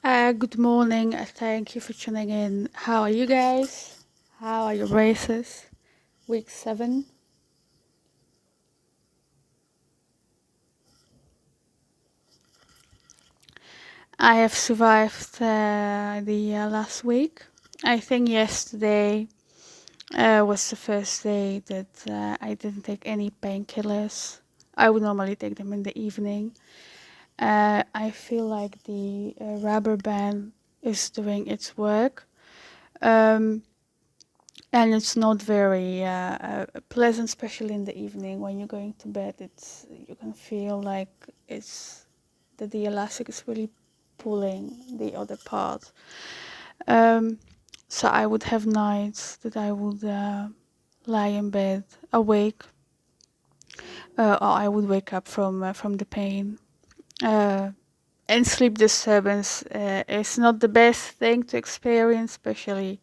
Good morning. Thank you for tuning in. How are you guys? How are your races? Week 7. I have survived the last week. I think yesterday was the first day that I didn't take any painkillers. I would normally take them in the evening. I feel like the rubber band is doing its work. Um, and it's not very pleasant, especially in the evening when you're going to bed. You can feel like it's that the elastic is really pulling the other part. Um, so I would have nights that I would lie in bed awake, or I would wake up from the pain. Uh, and sleep disturbance is not the best thing to experience, especially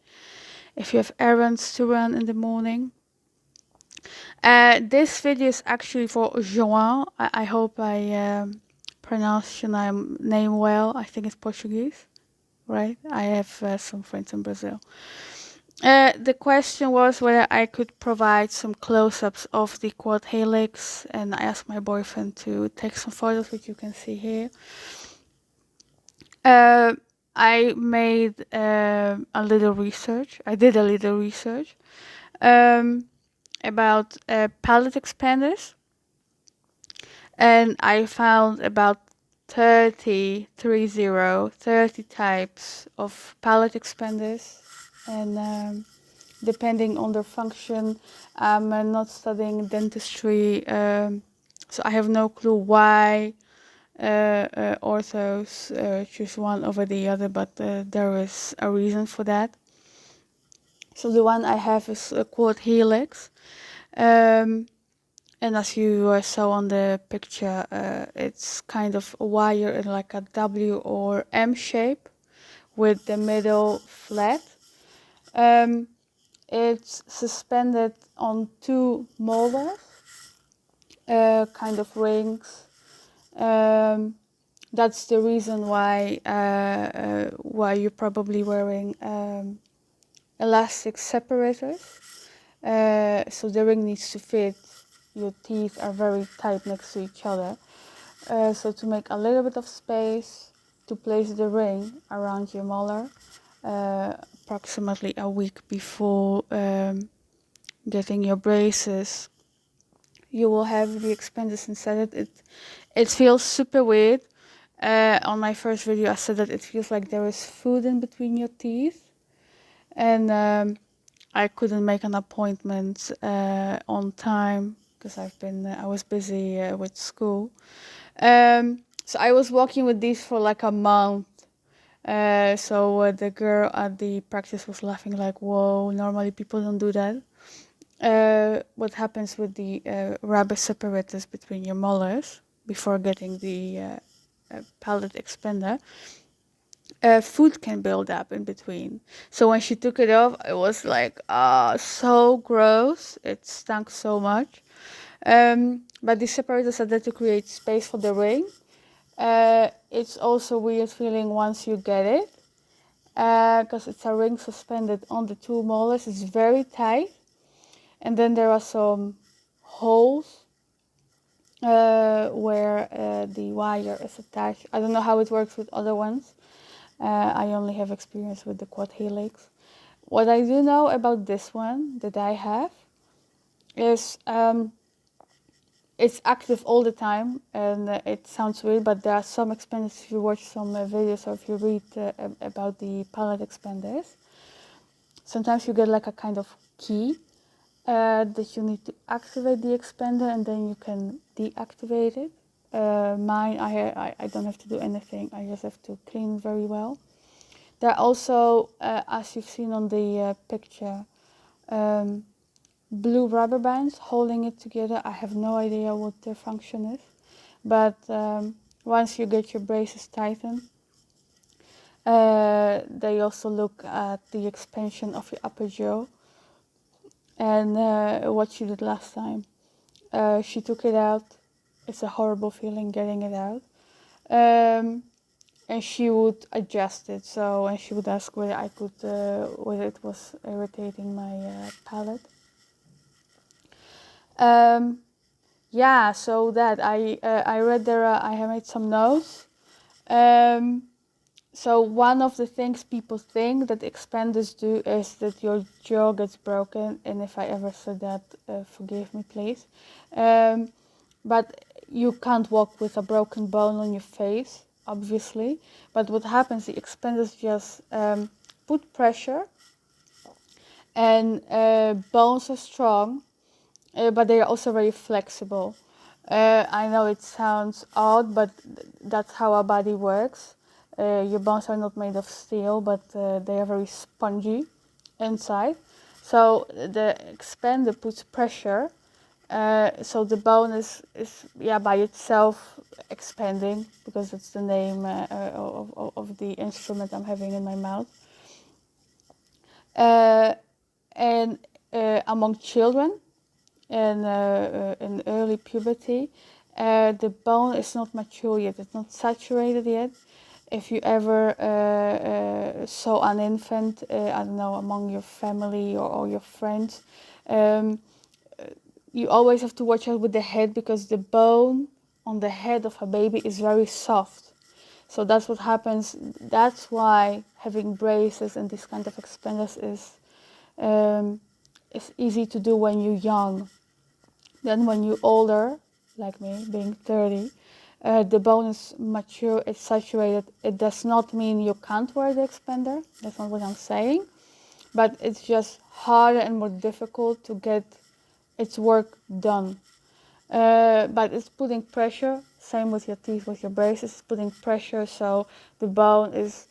if you have errands to run in the morning. This video is actually for Joao. I hope I pronounced your name well. I think it's Portuguese, right? I have some friends in Brazil. The question was whether I could provide some close-ups of the quad helix, and I asked my boyfriend to take some photos, which you can see here. Uh, I made a little research. I did a little research about pallet expanders. And I found about 30 types of pallet expanders. And depending on their function, I'm not studying dentistry, so I have no clue why orthos choose one over the other, but there is a reason for that. So the one I have is called helix. Um, And as you saw on the picture, it's kind of a wire in like a W or M shape with the middle flat. Um, it's suspended on two molars, kind of rings. Um, that's the reason why you're probably wearing elastic separators. So the ring needs to fit. Your teeth are very tight next to each other. So to make a little bit of space to place the ring around your molar, approximately a week before getting your braces, you will have the expanders inside it. It feels super weird. On my first video, I said that it feels like there is food in between your teeth, and I couldn't make an appointment on time because I was busy with school. So I was walking with these for like a month. So the girl at the practice was laughing like, "Whoa! Normally people don't do that." What happens with the rubber separators between your molars before getting the palate expander? Food can build up in between. So when she took it off, it was like, so gross. It stunk so much. But the separators are there to create space for the ring. It's also weird feeling once you get it, because it's a ring suspended on the two molars. It's very tight, and then there are some holes where the wire is attached. I don't know how it works with other ones. I only have experience with the quad helix. What I do know about this one that I have is it's active all the time, and it sounds weird, but there are some expanders. If you watch some videos or if you read about the pallet expanders, sometimes you get like a kind of key that you need to activate the expander, and then you can deactivate it. Mine, I don't have to do anything. I just have to clean very well. There are also, as you've seen on the picture, um, blue rubber bands holding it together. I have no idea what their function is, but once you get your braces tightened, they also look at the expansion of your upper jaw and what she did last time. She took it out. It's a horrible feeling getting it out. Um, and she would adjust it. So, and she would ask whether I could, whether it was irritating my palate. Yeah, so that I read there. I have made some notes. So one of the things people think that expanders do is that your jaw gets broken, and if I ever said that, forgive me, please. But you can't walk with a broken bone on your face, obviously. But what happens, the expanders just put pressure, and bones are strong, but they are also very flexible. I know it sounds odd, but that's how our body works. Your bones are not made of steel, but they are very spongy inside. So the expander puts pressure, so the bone is yeah, by itself expanding, because it's the name of the instrument I'm having in my mouth. And among children, in early puberty, the bone is not mature yet, it's not saturated yet. If you ever saw an infant, I don't know, among your family or your friends, you always have to watch out with the head, because the bone on the head of a baby is very soft. So that's what happens. That's why having braces and this kind of expanders is easy to do when you're young. Then when you're older, like me, being 30, the bone is mature, it's saturated. It does not mean you can't wear the expander. That's not what I'm saying. But it's just harder and more difficult to get its work done. But it's putting pressure. Same with your teeth, with your braces, it's putting pressure. So the bone it's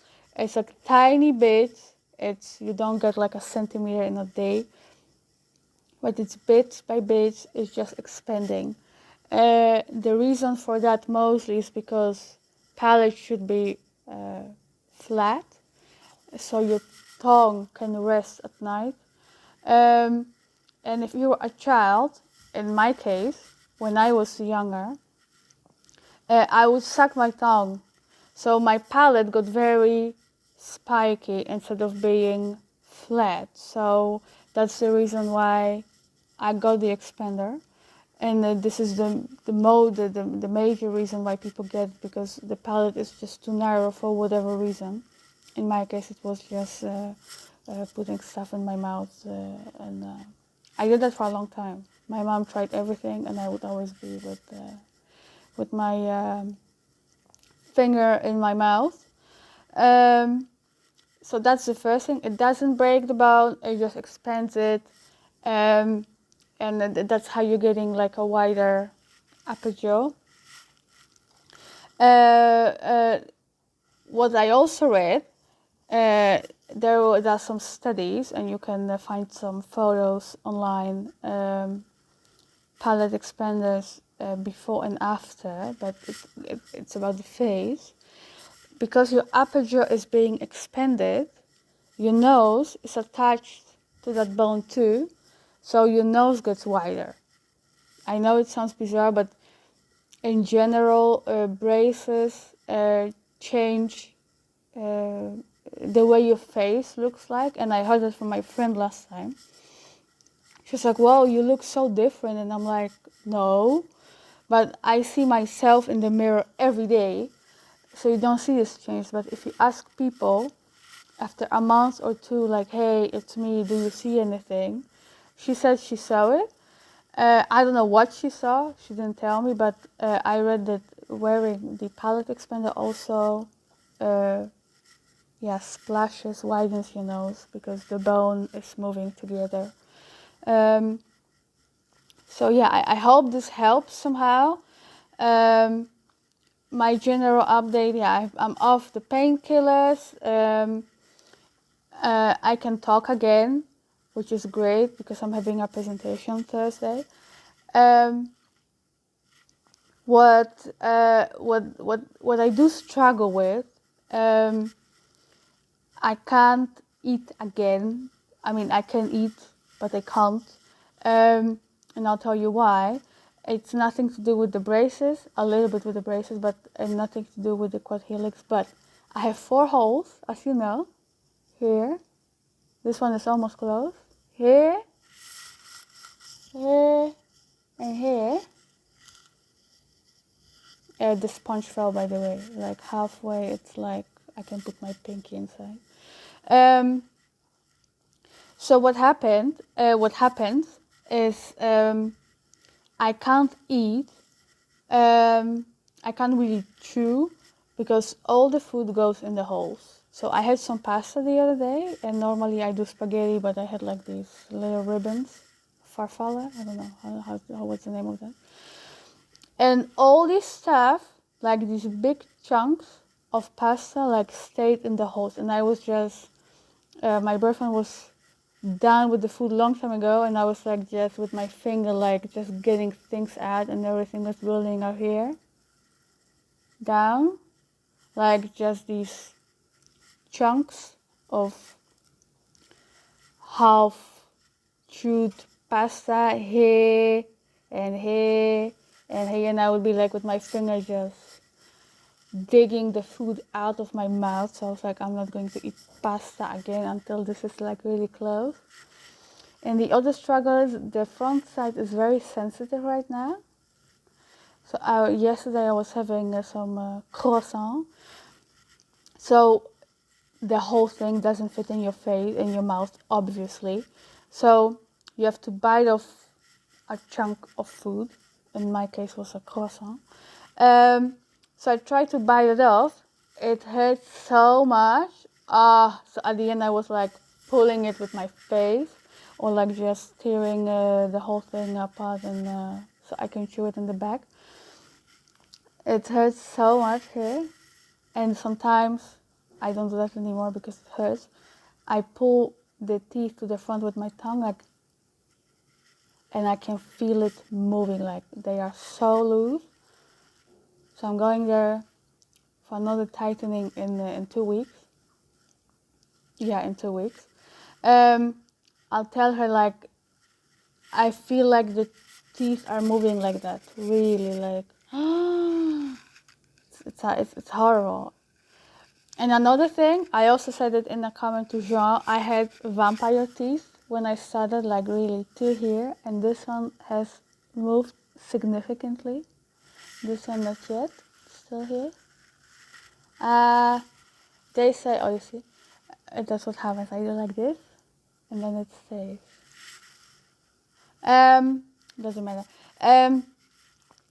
a tiny bit. You don't get like a centimeter in a day, but it's bit by bit, it's just expanding. The reason for that mostly is because palate should be flat, so your tongue can rest at night. And if you're a child, in my case, when I was younger, I would suck my tongue, so my palate got very spiky instead of being flat. So that's the reason why I got the expander, and this is the major reason why people get it, because the palate is just too narrow for whatever reason. In my case, it was just putting stuff in my mouth, and I did that for a long time. My mom tried everything, and I would always be with my finger in my mouth. So that's the first thing. It doesn't break the bone; it just expands it. And that's how you're getting like a wider upper jaw. What I also read, there are some studies, and you can find some photos online, palate expanders before and after, but it's about the face. Because your upper jaw is being expanded, your nose is attached to that bone too, so your nose gets wider. I know it sounds bizarre, but in general, braces change the way your face looks like. And I heard it from my friend last time. She's like, "Wow, you look so different." And I'm like, "No, but I see myself in the mirror every day, so you don't see this change." But if you ask people after a month or two, like, "Hey, it's me, do you see anything?" She said she saw it. I don't know what she saw, she didn't tell me, but I read that wearing the palate expander also splashes, widens your nose, because the bone is moving together. So yeah, I hope this helps somehow. My general update, yeah, I'm off the painkillers. I can talk again, which is great, because I'm having a presentation Thursday. What I do struggle with, I can't eat again. I mean, I can eat, but I can't. And I'll tell you why. It's nothing to do with the braces, a little bit with the braces, but nothing to do with the quad helix. But I have 4 holes, as you know. Here. This one is almost closed. Here. Here. And here. The sponge fell, by the way. Like halfway, it's like I can put my pinky inside. So what happened? What happens is I can't eat. I can't really chew because all the food goes in the holes. So I had some pasta the other day, and normally I do spaghetti, but I had like these little ribbons, farfalle. I don't know how what's the name of that. And all this stuff, like these big chunks of pasta, like stayed in the holes. And I was just, my boyfriend was done with the food long time ago, and I was like just with my finger, like just getting things out, and everything was building up here, down, like just these chunks of half chewed pasta here and here and here, and I would be like with my finger just digging the food out of my mouth. So I was like, I'm not going to eat pasta again until this is like really close. And the other struggle is the front side is very sensitive right now. So yesterday I was having some croissant. So the whole thing doesn't fit in your face, in your mouth, obviously. So you have to bite off a chunk of food. In my case was a croissant. So I tried to bite it off. It hurt so much. So at the end I was like pulling it with my face, or like just tearing the whole thing apart, and so I can chew it in the back. It hurts so much here, and sometimes I don't do that anymore because it hurts. I pull the teeth to the front with my tongue, like, and I can feel it moving, like they are so loose. So I'm going there for another tightening in 2 weeks. Yeah, in 2 weeks. I'll tell her like I feel like the teeth are moving like that, really, like it's horrible. And another thing, I also said it in a comment to Joao, I had vampire teeth when I started, like really to here, and this one has moved significantly. This one not yet, still here. They say, oh you see, that's what happens. I do like this, and then it stays. Doesn't matter.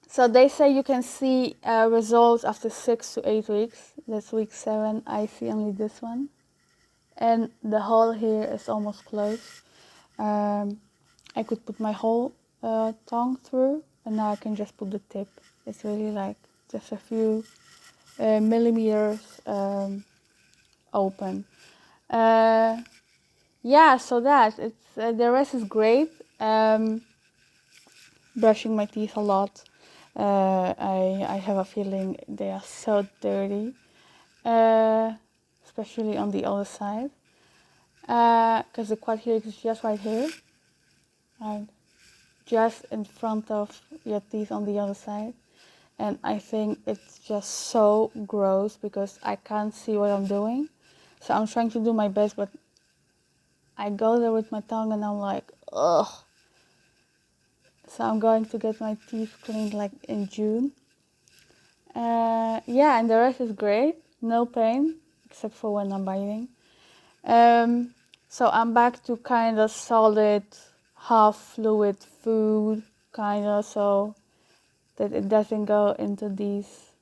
So they say you can see results after 6 to 8 weeks. That's week 7. I see only this one, and the hole here is almost closed. I could put my whole tongue through, and now I can just put the tip. It's really like just a few millimeters open. Yeah, so that it's the rest is great. Brushing my teeth a lot. I have a feeling they are so dirty, especially on the other side, because the quad helix is just right here, right, just in front of your teeth on the other side. And I think it's just so gross because I can't see what I'm doing. So I'm trying to do my best, but I go there with my tongue and I'm like, ugh. So I'm going to get my teeth cleaned like in June. Yeah, and the rest is great. No pain, except for when I'm biting. So I'm back to kind of solid, half fluid food, kind of, so that it doesn't go into these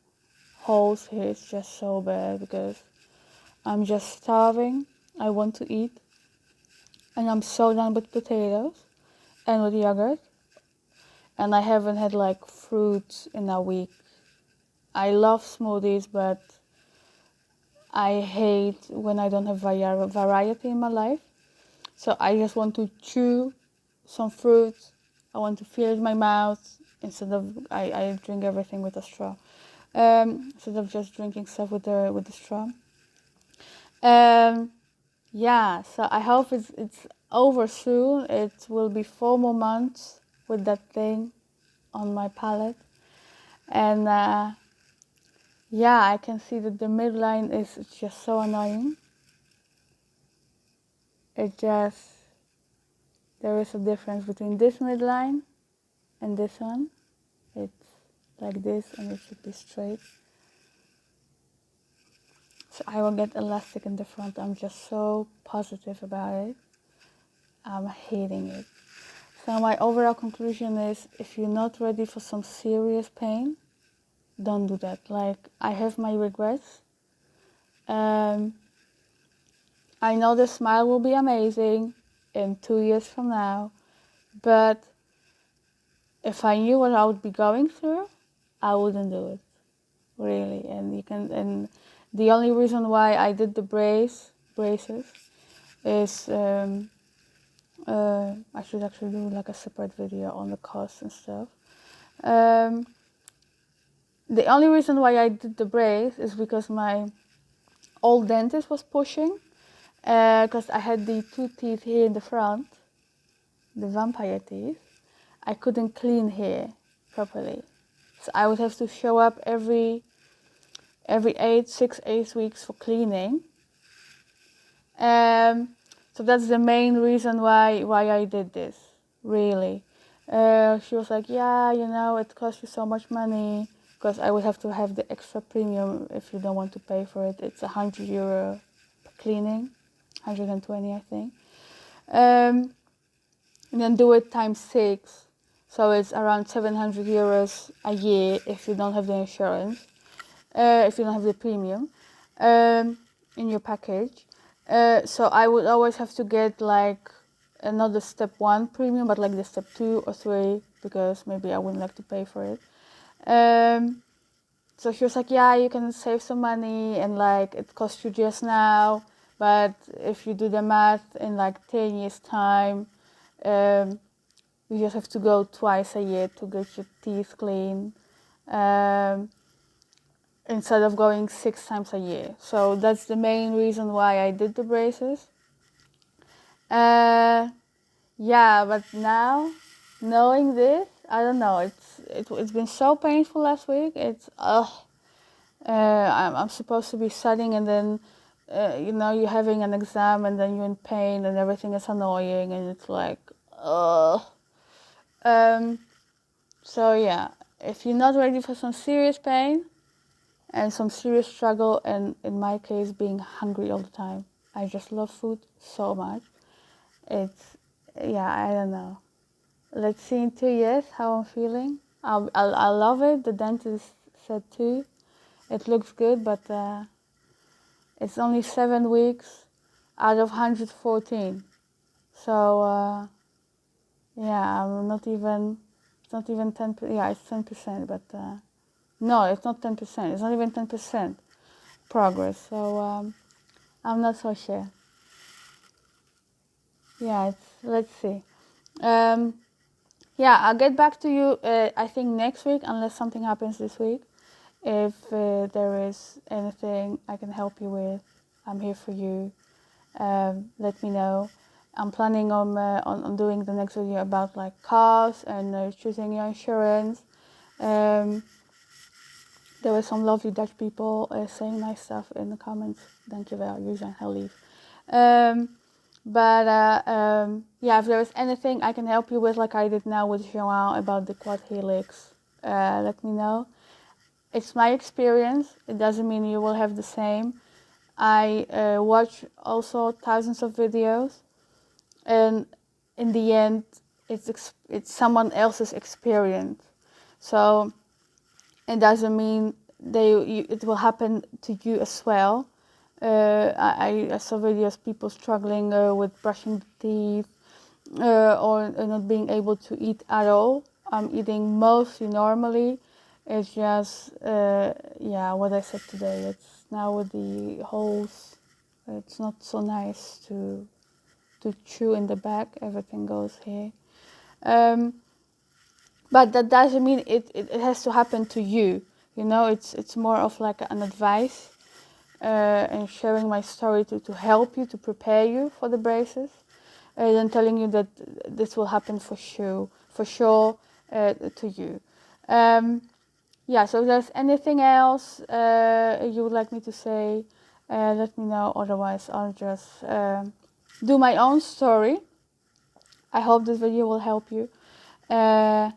holes here. It's just so bad because I'm just starving. I want to eat. And I'm so done with potatoes and with yogurt. And I haven't had like fruit in a week. I love smoothies, but I hate when I don't have variety in my life. So I just want to chew some fruit. I want to feel it in my mouth instead of I drink everything with a straw. Instead of just drinking stuff with the straw. Yeah, so I hope it's over soon. It will be 4 more months with that thing on my palate. And yeah, I can see that the midline is just so annoying. It just, there is a difference between this midline and this one. It's like this and it should be straight. So I will get elastic in the front. I'm just so positive about it. I'm hating it. So my overall conclusion is, if you're not ready for some serious pain, don't do that. Like, I have my regrets. I know the smile will be amazing in 2 years from now, but if I knew what I would be going through, I wouldn't do it, really. And the only reason why I did the braces is I should actually do like a separate video on the cost and stuff. The only reason why I did the brace is because my old dentist was pushing, because I had the 2 teeth here in the front, the vampire teeth. I couldn't clean here properly, so I would have to show up every 6-8 weeks for cleaning. So that's the main reason why I did this, really. She was like, yeah, you know, it costs you so much money, because I would have to have the extra premium if you don't want to pay for it. It's €100 per cleaning, 120 I think. And then do it times 6, so it's around €700 a year if you don't have the insurance, if you don't have the premium in your package. So I would always have to get like not the step 1 premium, but like the step 2 or 3, because maybe I wouldn't like to pay for it. So she was like, yeah, you can save some money, and like it costs you just now, but if you do the math in like 10 years time, you just have to go twice a year to get your teeth clean, instead of going 6 times a year. So that's the main reason why I did the braces. Yeah, but now, knowing this, I don't know. It's been so painful last week. I'm supposed to be studying, and then you know, you're having an exam, and then you're in pain, and everything is annoying, and it's like So yeah, if you're not ready for some serious pain and some serious struggle, and in my case being hungry all the time, I just love food so much. Yeah, I don't know. Let's see in 2 years how I'm feeling. I love it. The dentist said too. It looks good, but it's only 7 weeks out of 114. So yeah, I'm not even. It's not even 10. Yeah, it's 10%, but no, it's not 10%. It's not even 10% progress. So I'm not so sure. Yeah, let's see. Yeah, I'll get back to you, I think next week, unless something happens this week. If there is anything I can help you with, I'm here for you. Let me know. I'm planning on doing the next video about like cars and choosing your insurance. There were some lovely Dutch people saying nice stuff in the comments. Dankjewel, jullie zijn heel lief. Yeah, if there is anything I can help you with, like I did now with Joao about the quad helix, let me know. It's my experience. It doesn't mean you will have the same. I watch also thousands of videos, and in the end, it's someone else's experience. So it doesn't mean it will happen to you as well. I saw videos people struggling with brushing the teeth, or not being able to eat at all. I'm eating mostly normally. It's just yeah, what I said today. It's now with the holes. It's not so nice to chew in the back. Everything goes here. But that doesn't mean it has to happen to you. You know, it's more of like an advice, and sharing my story to help you, to prepare you for the braces, than telling you that this will happen for sure to you. yeah, so if there's anything else you would like me to say, let me know. Otherwise, I'll just do my own story. I hope this video will help you. And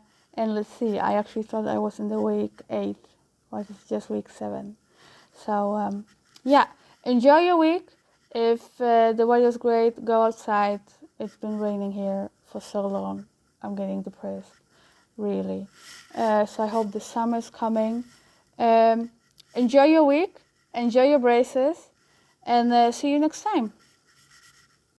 let's see, I actually thought I was in the week 8, but it's just week 7. So yeah, enjoy your week. If the weather's great, go outside. It's been raining here for so long. I'm getting depressed, really. So I hope the summer's coming. Enjoy your week, enjoy your braces, and see you next time.